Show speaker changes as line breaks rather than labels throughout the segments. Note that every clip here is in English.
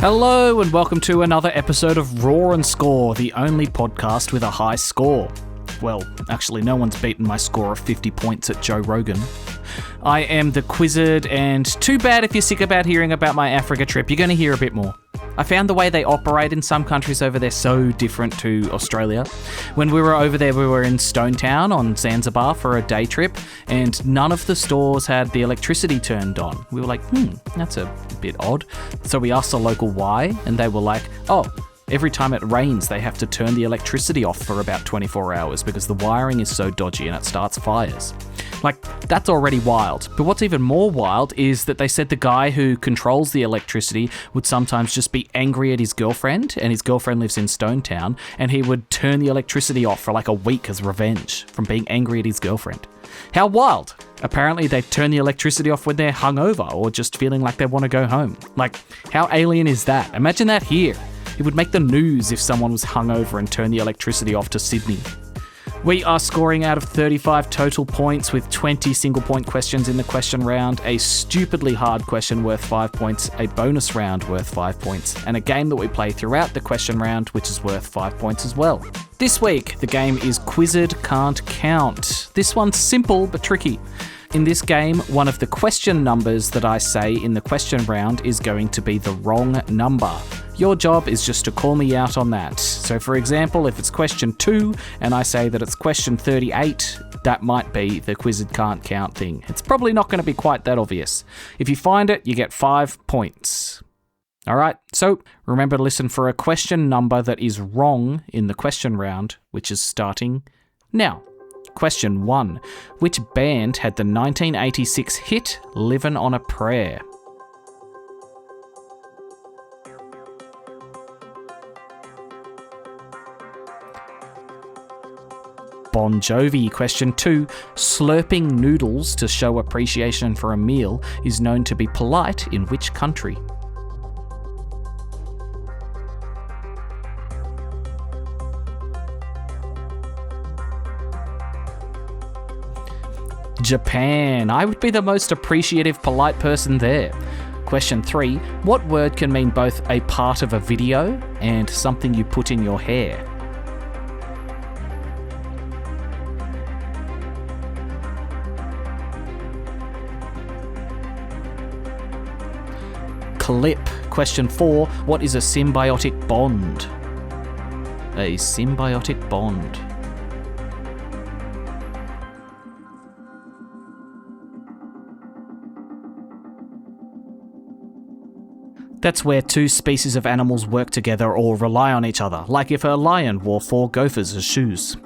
Hello and welcome to another episode of Raw and Score, the only podcast with a high score. Well, actually no one's beaten my score of 50 points at Joe Rogan. I am the Quizzard, and too bad if you're sick about hearing about my Africa trip, you're going to hear a bit more. I found the way they operate in some countries over there so different to Australia. When we were over there, we were in Stonetown on Zanzibar for a day trip, and none of the stores had the electricity turned on. We were like, that's a bit odd. So we asked the local why, and they were like, every time it rains, they have to turn the electricity off for about 24 hours because the wiring is so dodgy and it starts fires. Like, that's already wild. But what's even more wild is that they said the guy who controls the electricity would sometimes just be angry at his girlfriend, and his girlfriend lives in Stonetown, and he would turn the electricity off for like a week as revenge from being angry at his girlfriend. How wild! Apparently they turn the electricity off when they're hungover or just feeling like they want to go home. Like, how alien is that? Imagine that here. It would make the news if someone was hungover and turned the electricity off to Sydney. We are scoring out of 35 total points with 20 single point questions in the question round, a stupidly hard question worth 5 points, a bonus round worth 5 points, and a game that we play throughout the question round which is worth 5 points as well. This week, the game is Quizzard Can't Count. This one's simple but tricky. In this game, one of the question numbers that I say in the question round is going to be the wrong number. Your job is just to call me out on that. So for example, if it's question 2 and I say that it's question 38, that might be the Quizzard Can't Count thing. It's probably not going to be quite that obvious. If you find it, you get 5 points. Alright, so remember to listen for a question number that is wrong in the question round, which is starting now. Question 1. Which band had the 1986 hit Livin' on a Prayer? Bon Jovi. Question 2. Slurping noodles to show appreciation for a meal is known to be polite in which country? Japan. I would be the most appreciative, polite person there. Question 3. What word can mean both a part of a video and something you put in your hair? Clip. Question 4. What is a symbiotic bond? A symbiotic bond. That's where two species of animals work together or rely on each other, like if a lion wore 4 gophers as shoes.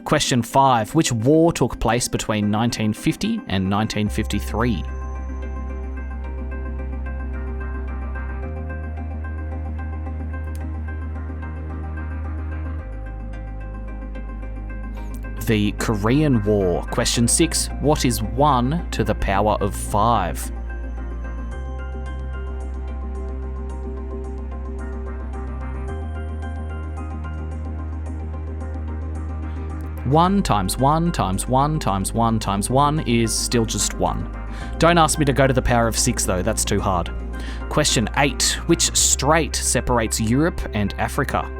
Question 5. Which war took place between 1950 and 1953? The Korean War. Question 6. What is 1 to the power of 5? One times 1 times 1 times 1 times 1 is still just 1. Don't ask me to go to the power of 6 though, that's too hard. Question 8. Which strait separates Europe and Africa?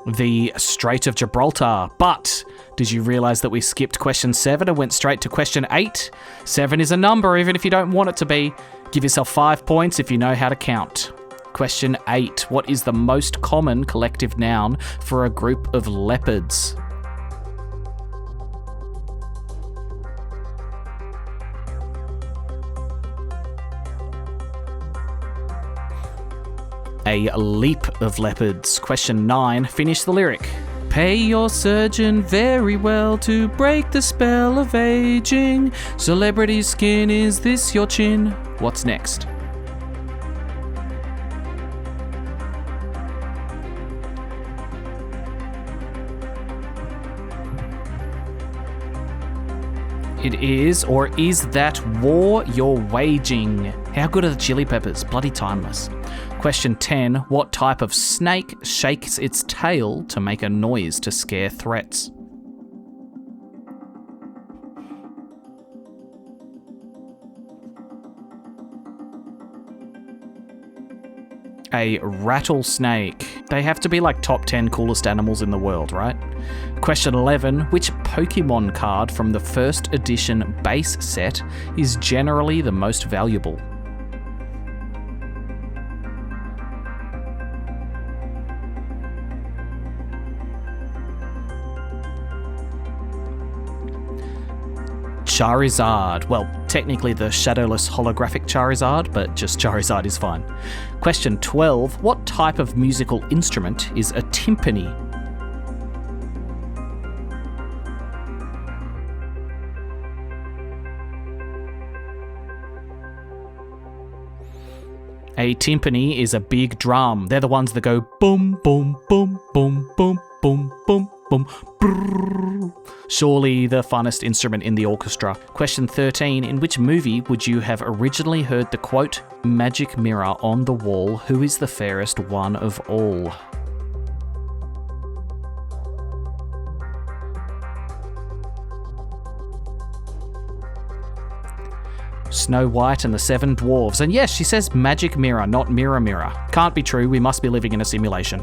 The Strait of Gibraltar. But did you realise that we skipped question 7 and went straight to question 8? 7 is a number even if you don't want it to be. Give yourself 5 points if you know how to count. Question 8. What is the most common collective noun for a group of leopards? A leap of leopards. Question 9. Finish the lyric. Pay your surgeon very well to break the spell of aging. Celebrity skin, is this your chin? What's next? It is, or is that war you're waging? How good are the Chili Peppers? Bloody timeless. Question 10. What type of snake shakes its tail to make a noise to scare threats? A rattlesnake. They have to be like top 10 coolest animals in the world, right? Question 11. Which Pokemon card from the first edition base set is generally the most valuable? Charizard. Well, technically the shadowless holographic Charizard, but just Charizard is fine. Question 12. What type of musical instrument is a timpani? A timpani is a big drum. They're the ones that go boom, boom, boom, boom, boom, boom, boom, boom, brrr. Surely the funnest instrument in the orchestra. Question 13. In which movie would you have originally heard the quote, "Magic mirror on the wall, who is the fairest one of all"? Snow White and the Seven Dwarves. And yes, she says magic mirror, not mirror mirror. Can't be true, we must be living in a simulation.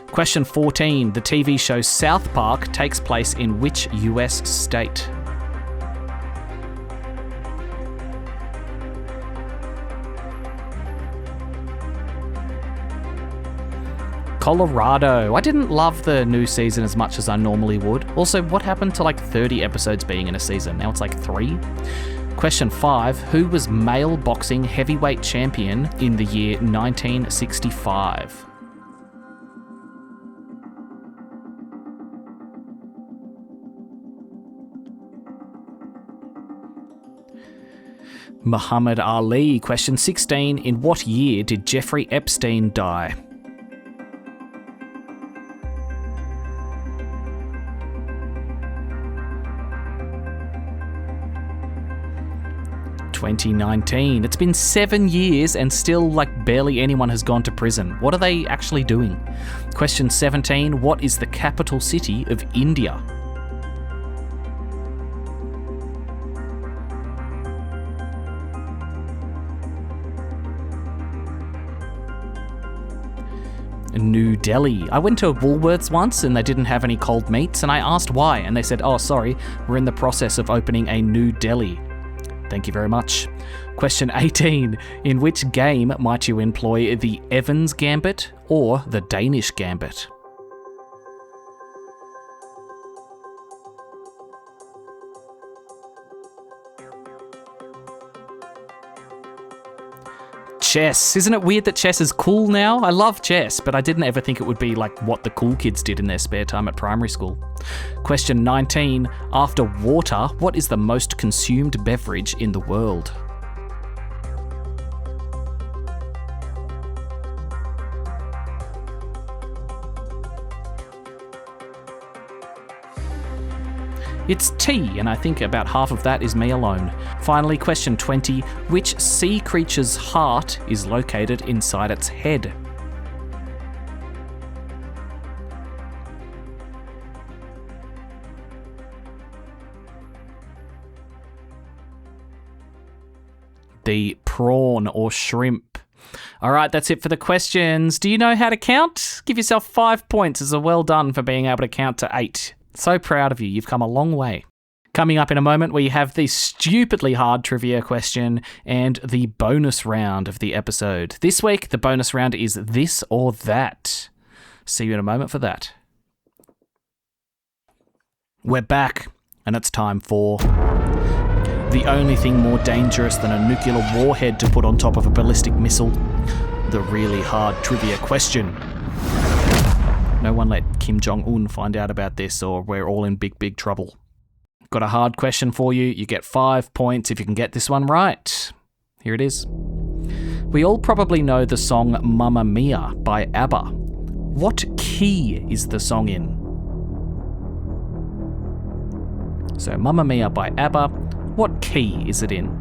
Question 14. The TV show South Park takes place in which US state? Colorado. I didn't love the new season as much as I normally would. Also, what happened to like 30 episodes being in a season? Now it's like 3. Question 5. Who was male boxing heavyweight champion in the year 1965? Muhammad Ali. Question 16. In what year did Jeffrey Epstein die? (2019). It's been 7 years and still like barely anyone has gone to prison. What are they actually doing? Question 17. What is the capital city of India? New Delhi. I went to Woolworths once and they didn't have any cold meats and I asked why and they said, "Oh, sorry, we're in the process of opening a new deli." Thank you very much. Question 18. In which game might you employ the Evans Gambit or the Danish Gambit? Chess. Isn't it weird that chess is cool now? I love chess, but I didn't ever think it would be like what the cool kids did in their spare time at primary school. Question 19. After water, what is the most consumed beverage in the world? It's tea, and I think about half of that is me alone. Finally, question 20. Which sea creature's heart is located inside its head? The prawn or shrimp. All right, that's it for the questions. Do you know how to count? Give yourself 5 points as a well done for being able to count to 8. So proud of you. You've come a long way. Coming up in a moment, we have the stupidly hard trivia question and the bonus round of the episode. This week, the bonus round is this or that. See you in a moment for that. We're back, and it's time for the only thing more dangerous than a nuclear warhead to put on top of a ballistic missile. The really hard trivia question. No one let Kim Jong-un find out about this or we're all in big, big trouble. Got a hard question for you. You get 5 points if you can get this one right. Here it is. We all probably know the song Mamma Mia by ABBA. What key is the song in? So Mamma Mia by ABBA, what key is it in?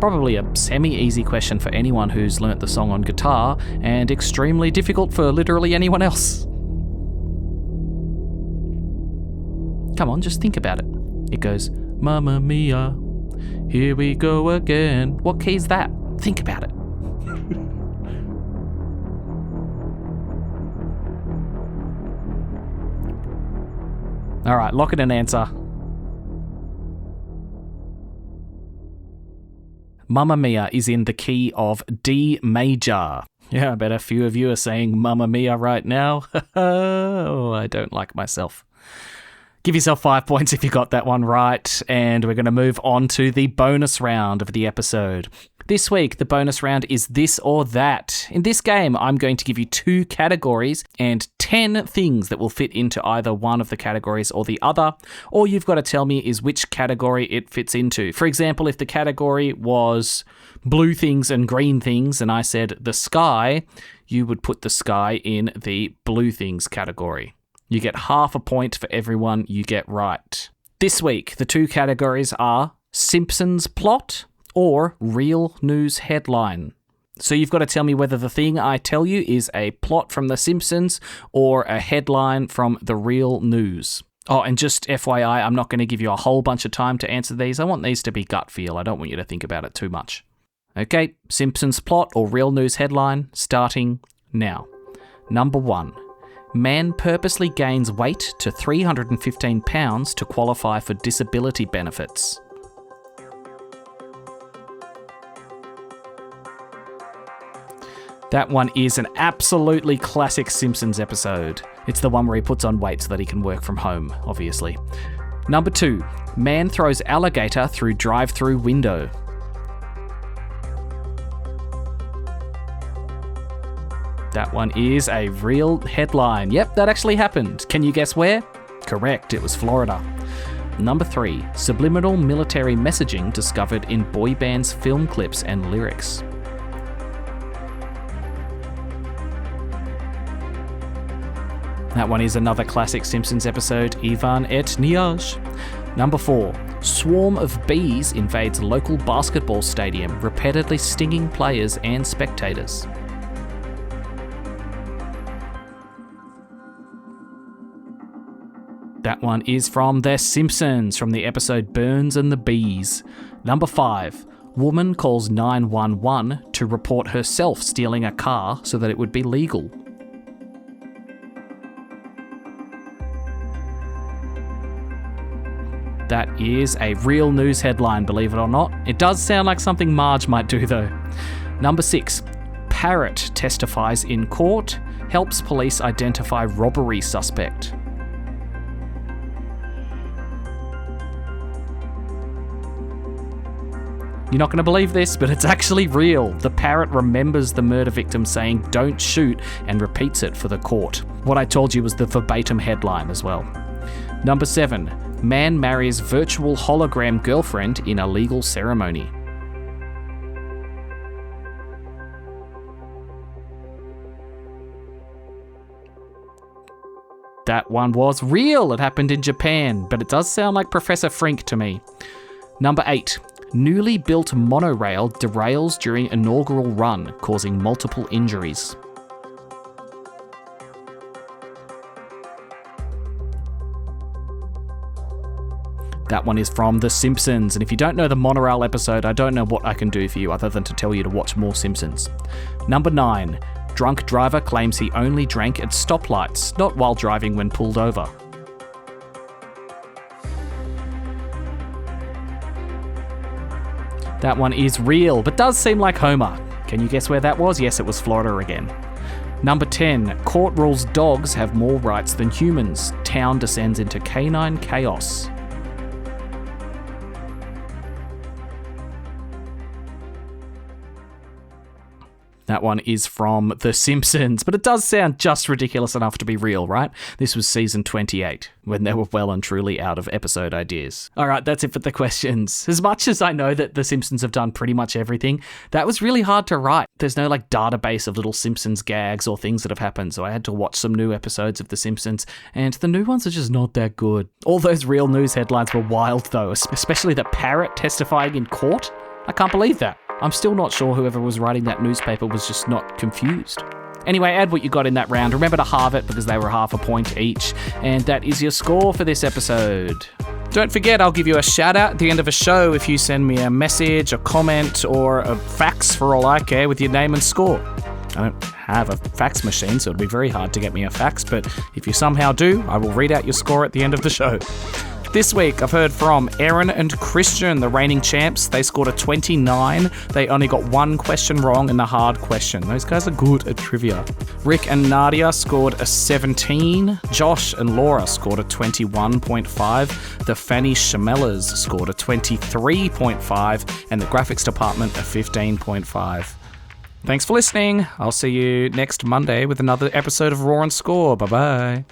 Probably a semi-easy question for anyone who's learnt the song on guitar, and extremely difficult for literally anyone else. Come on, just think about it. It goes, Mamma Mia, here we go again. What key is that? Think about it. All right, lock in an answer. Mamma Mia is in the key of D major. Yeah, I bet a few of you are saying Mamma Mia right now. Oh, I don't like myself. Give yourself 5 points if you got that one right, and we're going to move on to the bonus round of the episode. This week, the bonus round is this or that. In this game, I'm going to give you 2 categories and 10 things that will fit into either one of the categories or the other. All you've got to tell me is which category it fits into. For example, if the category was blue things and green things, and I said the sky, you would put the sky in the blue things category. You get half a point for everyone you get right. This week, the 2 categories are Simpsons plot or real news headline. So you've got to tell me whether the thing I tell you is a plot from The Simpsons or a headline from the real news. Oh, and just FYI, I'm not going to give you a whole bunch of time to answer these. I want these to be gut feel. I don't want you to think about it too much. Okay, Simpsons plot or real news headline, starting now. Number 1. Man purposely gains weight to 315 pounds to qualify for disability benefits. That one is an absolutely classic Simpsons episode. It's the one where he puts on weight so that he can work from home, obviously. Number 2. Man throws alligator through drive-through window. That one is a real headline. Yep, that actually happened. Can you guess where? Correct, it was Florida. Number 3. Subliminal military messaging discovered in boy bands' film clips and lyrics. That one is another classic Simpsons episode, Ivan et Niaj. Number 4. Swarm of bees invades local basketball stadium, repeatedly stinging players and spectators. That one is from The Simpsons, from the episode Burns and the Bees. Number 5. Woman calls 911 to report herself stealing a car so that it would be legal. That is a real news headline, believe it or not. It does sound like something Marge might do, though. Number 6. Parrot testifies in court, helps police identify robbery suspect. You're not going to believe this, but it's actually real. The parrot remembers the murder victim saying, "Don't shoot," and repeats it for the court. What I told you was the verbatim headline as well. Number 7. Man marries virtual hologram girlfriend in a legal ceremony. That one was real. It happened in Japan, but it does sound like Professor Frink to me. Number 8. Newly built monorail derails during inaugural run, causing multiple injuries. That one is from The Simpsons, and if you don't know the monorail episode, I don't know what I can do for you other than to tell you to watch more Simpsons. Number 9. Drunk driver claims he only drank at stoplights, not while driving when pulled over. That one is real, but does seem like Homer. Can you guess where that was? Yes, it was Florida again. Number 10. Court rules dogs have more rights than humans. Town descends into canine chaos. That one is from The Simpsons, but it does sound just ridiculous enough to be real, right? This was season 28, when they were well and truly out of episode ideas. All right, that's it for the questions. As much as I know that The Simpsons have done pretty much everything, that was really hard to write. There's no database of little Simpsons gags or things that have happened, so I had to watch some new episodes of The Simpsons, and the new ones are just not that good. All those real news headlines were wild though, especially the parrot testifying in court. I can't believe that. I'm still not sure whoever was writing that newspaper was just not confused. Anyway, add what you got in that round. Remember to halve it because they were half a point each. And that is your score for this episode. Don't forget, I'll give you a shout out at the end of a show if you send me a message, a comment, or a fax for all I care with your name and score. I don't have a fax machine, so it'd be very hard to get me a fax, but if you somehow do, I will read out your score at the end of the show. This week, I've heard from Erin and Christian, the reigning champs. They scored a 29. They only got one question wrong in the hard question. Those guys are good at trivia. Rick and Nadia scored a 17. Josh and Laura scored a 21.5. The Fanny Shamellas scored a 23.5. And the graphics department a 15.5. Thanks for listening. I'll see you next Monday with another episode of Roar and Score. Bye-bye.